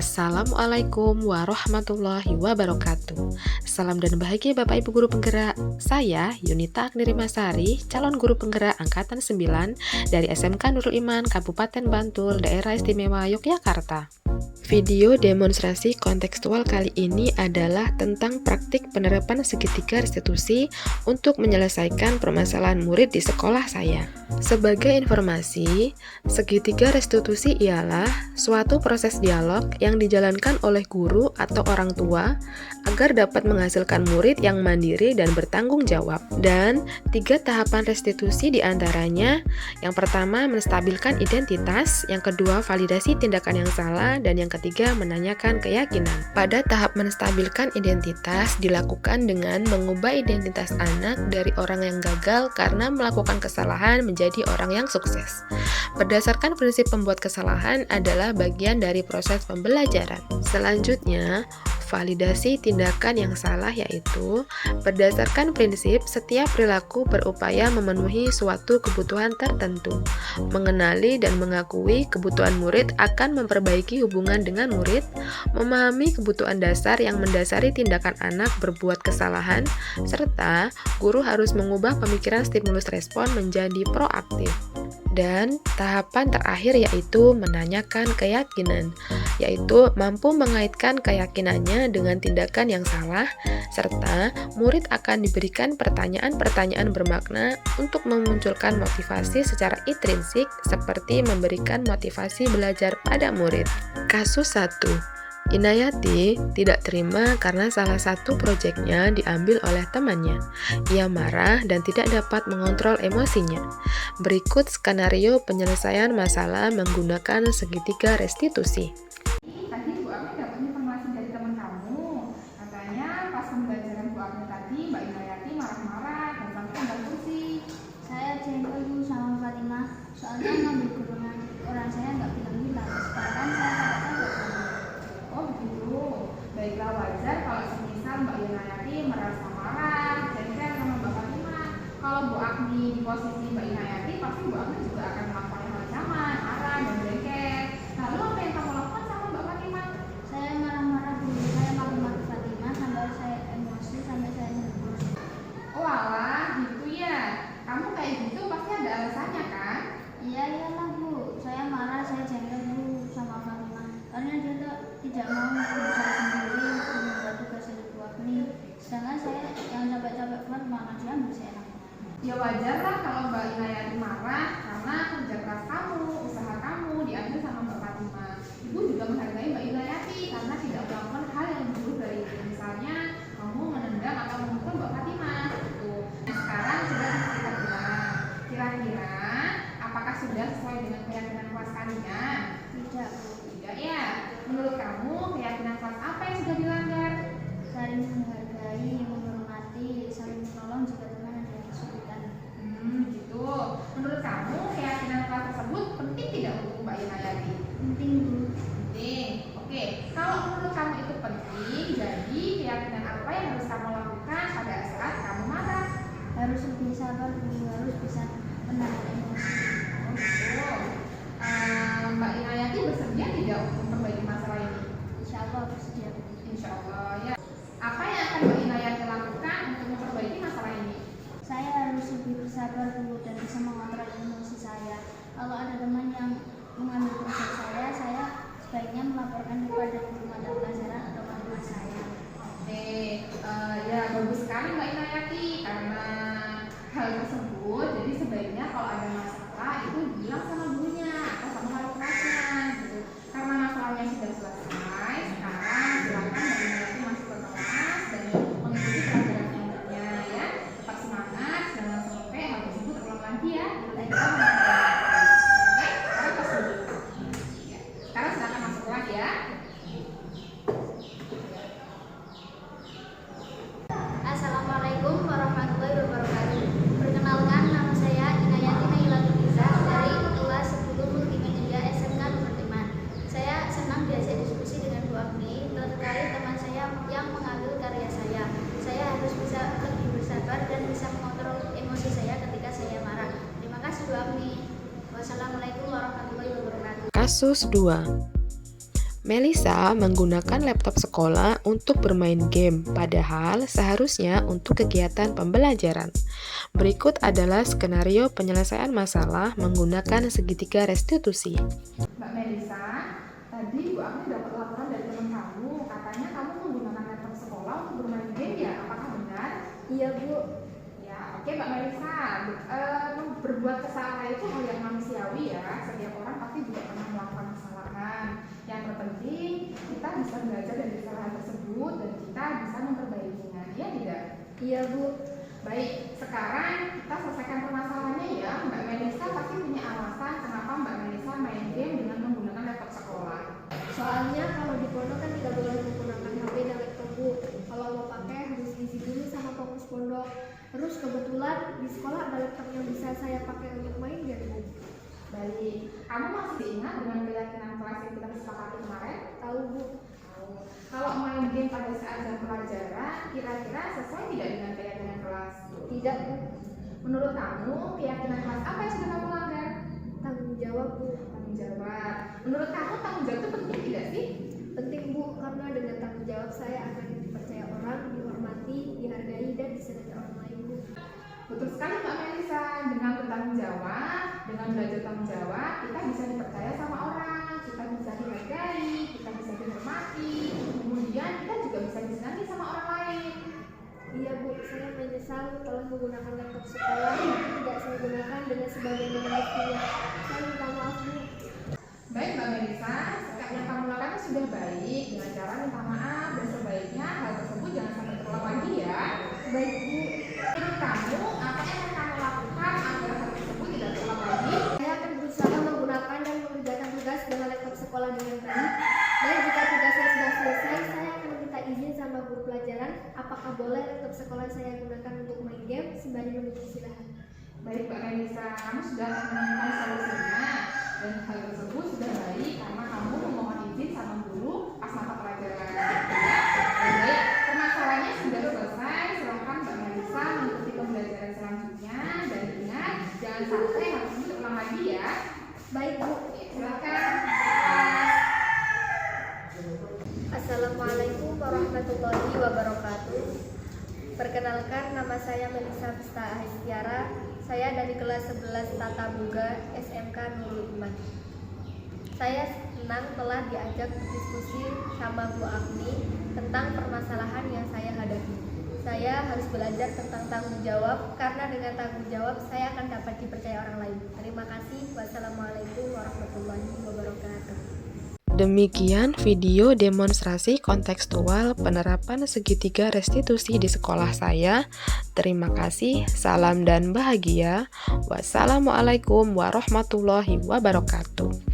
Assalamualaikum warahmatullahi wabarakatuh. Salam dan bahagia Bapak Ibu Guru Penggerak. Saya Yunita Agniri Masari, calon guru penggerak Angkatan 9 dari SMK Nurul Iman, Kabupaten Bantul, Daerah Istimewa Yogyakarta. Video demonstrasi kontekstual kali ini adalah tentang praktik penerapan segitiga restitusi untuk menyelesaikan permasalahan murid di sekolah saya. Sebagai informasi, segitiga restitusi ialah suatu proses dialog yang dijalankan oleh guru atau orang tua agar dapat menghasilkan murid yang mandiri dan bertanggung jawab. Dan 3 tahapan restitusi diantaranya, yang pertama menstabilkan identitas, yang kedua validasi tindakan yang salah, dan yang ketiga menanyakan keyakinan. Pada tahap menstabilkan identitas dilakukan dengan mengubah identitas anak dari orang yang gagal karena melakukan kesalahan menjadi orang yang sukses. Berdasarkan prinsip pembuat kesalahan adalah bagian dari proses pembelajaran. Selanjutnya, validasi tindakan yang salah yaitu berdasarkan prinsip setiap perilaku berupaya memenuhi suatu kebutuhan tertentu. Mengenali dan mengakui kebutuhan murid akan memperbaiki hubungan dengan murid, memahami kebutuhan dasar yang mendasari tindakan anak berbuat kesalahan, serta guru harus mengubah pemikiran stimulus respon menjadi proaktif. Dan tahapan terakhir yaitu menanyakan keyakinan, yaitu mampu mengaitkan keyakinannya dengan tindakan yang salah, serta murid akan diberikan pertanyaan-pertanyaan bermakna untuk memunculkan motivasi secara intrinsik seperti memberikan motivasi belajar pada murid. Kasus 1. Inayati tidak terima karena salah satu proyeknya diambil oleh temannya. Ia marah dan tidak dapat mengontrol emosinya. Berikut skenario penyelesaian masalah menggunakan segitiga restitusi. Tadi Bu Agni dapat informasi dari teman kamu, katanya pas pembelajaran Bu Agni tadi Mbak Inayati marah-marah dan sampai nggak kursi. Saya jengkel Bu sama Fatimah, soalnya ngambil golongan orang saya nggak bilang-bilang, sekarang saya capek-capek Bu. Oh begitu, baiklah wajar kalau semisal Mbak Inayati merasa marah, jengkel sama Mbak Fatimah. Kalau Bu Agni di posisi Mbak Inayati, pasti Bu Agni juga akan melakukan hal yang sama, marah dan jengkel. Lalu apa yang kamu lakukan sama Mbak Fatimah? Saya marah-marah Bu, saya maki-maki Fatimah sampai saya emosi, sampai saya nervous. Oh alah, gitu ya. Kamu kayak gitu pasti ada alasannya kan? Iyalah Bu, saya marah, saya jengkel Bu sama Fatimah, karena dia tidak mau mengurus saya sendiri untuk membuat tugas dari Bu Agni. Sedangkan saya yang capek-capek buat mana dia masih enak. Ya wajar lah kalau Mbak Inayati marah karena kerja keras kamu, usaha kamu diambil sama Mbak Fatimah. Ibu juga menghargai Mbak Inayati karena tidak melakukan hal yang buruk dari itu. Misalnya kamu menendang atau memukul Mbak Fatimah. Gitu. Nah sekarang sudah kita bilang, kira-kira apakah sudah sesuai dengan keyakinan kelas kalian? Tidak Bu, Tidak ya. Menurut kamu keyakinan kelas apa yang sudah dilanggar? saling menghargai, menghormati, saling menolong jika teman ada yang kesulitan. Gitu. Menurut kamu keyakinan kelas tersebut penting tidak untuk Mbak Inayati? Penting Bu. Penting. Oke. Kalau menurut kamu itu penting, jadi keyakinan apa yang harus kamu lakukan pada saat kamu marah? Harus lebih sabar Bu, harus bisa menahan emosi. Oh, gitu. Mbak Inayati bersedia tidak untuk memperbaiki masalah ini? Insya Allah bersedia Bu. Insya Allah ya. Apa yang akan Mbak Inayati lakukan untuk memperbaiki masalah ini? Saya harus lebih bersabar Bu dan bisa mengontrol emosi saya. Kalau ada teman yang mengambil proyek saya sebaiknya melaporkan kepada guru mata pelajaran atau orang tua saya. Oke, ya bagus sekali Mbak Inayati karena hal tersebut. Jadi sebaiknya kalau ada masalah itu bilang sama gurunya atau sama wali kelasnya gitu. Karena masalahnya sudah selesai, sekarang silakan Mbak Inayati masuk ke kelas dan mengikuti pelajaran selanjutnya ya. Tetap semangat, jangan sampai hal tersebut terulang lagi ya. Dan kita mengerjakan. Oke, sekarang kelas dulu. Ya. Sekarang silakan masuk kelas ya. Assalamualaikum warahmatullahi wabarakatuh. Perkenalkan, nama saya Inayati Nailatul Izzah dari kelas 10 Multimedia SMK Nurul Iman. Saya senang diajak diskusi dengan Bu Agni terkait teman saya yang mengambil karya saya. Saya harus bisa lebih bersabar dan bisa mengontrol emosi saya ketika saya marah. Terima kasih Bu Agni. Wassalamualaikum warahmatullahi wabarakatuh. Kasus 2. Melisa menggunakan laptop sekolah untuk bermain game, padahal seharusnya untuk kegiatan pembelajaran. Berikut adalah skenario penyelesaian masalah menggunakan segitiga restitusi. Mbak Melisa, tadi Bu Agni dapat laporan dari teman kamu, katanya kamu menggunakan laptop sekolah untuk bermain game ya, apakah benar? Iya Bu. Ya, oke Mbak Melisa, berbuat kesalahan itu hal yang manusiawi ya, setiap orang pasti juga pernah melakukan kesalahan. Yang terpenting, kita bisa belajar dari kesalahan tersebut dan kita bisa memperbaikinya, iya tidak? Iya Bu. Baik, sekarang kita selesaikan permasalahannya ya. Mbak Melisa pasti punya alasan kenapa Mbak Melisa main game dengan menggunakan laptop sekolah. Soalnya kalau di pondok kan tidak boleh menggunakan HP dan laptop Bu. Kalau mau pakai harus isi dulu sama fokus pondok. Terus kebetulan di sekolah ada laptop yang bisa saya pakai untuk main game Bu. Baik, kamu masih ingat dengan keyakinan kelas yang kita sepakati kemarin? Tahu Bu. Tahu. Kalau main game pada saat jam pelajaran, kira-kira sesuai tidak dengan keyakinan kelas? Tidak Bu. Menurut kamu, keyakinan kelas apa yang sudah kamu langgar? Tanggung jawab Bu. Tanggung jawab. Menurut kamu tanggung jawab itu penting tidak sih? Penting Bu, karena dengan tanggung jawab saya akan dipercaya orang, dihormati, dihargai, dan disenangi orang lain Bu. Betul sekali Mbak Melisa, dengan bertanggung jawab, dengan belajar tanggung jawab, kita bisa dipercaya sama orang, kita bisa dihargai, kita bisa dihormati, kemudian kita juga bisa disenangi sama orang lain. Iya Bu, saya menyesal telah menggunakan laptop sekolah yang tidak saya gunakan dengan sebagaimana mestinya. Saya minta maaf Bu. Baik Mbak Melisa, sikap yang kamu lakukan sudah baik dengan cara minta maaf dan sebaiknya hal tersebut jangan sampai terulang lagi ya. Baik Bu. Menurut kamu, apa yang akan kamu lakukan agar hal tersebut tidak terulang lagi? Saya akan berusaha menggunakan dan mengerjakan tugas dengan laptop sekolah dengan baik. Dan jika tugasnya sudah selesai, saya akan minta izin sama guru pelajaran apakah boleh laptop sekolah saya gunakan untuk main game sembari menuju istirahat. Baik Mbak Melisa, kamu sudah menemukan solusinya dan hal tersebut sudah baik karena kamu memohon izin sama guru pas mata pelajaran. Baik, permasalahannya sudah selesai. Silakan Mbak Melisa mengikuti pembelajaran selanjutnya dan ingat jangan sampai hal tersebut terulang lagi ya. Baik Bu. Silakan. Assalamualaikum warahmatullahi wabarakatuh. Perkenalkan, nama saya Melisa Pista Ahistiara. Saya dari kelas 11 Tata Boga SMK Nurul Iman. Saya senang telah diajak berdiskusi sama Bu Agni tentang permasalahan yang saya hadapi. Saya harus belajar tentang tanggung jawab karena dengan tanggung jawab saya akan dapat dipercaya orang lain. Terima kasih. Wassalamualaikum warahmatullahi wabarakatuh. Demikian video demonstrasi kontekstual penerapan segitiga restitusi di sekolah saya. Terima kasih, salam dan bahagia. Wassalamualaikum warahmatullahi wabarakatuh.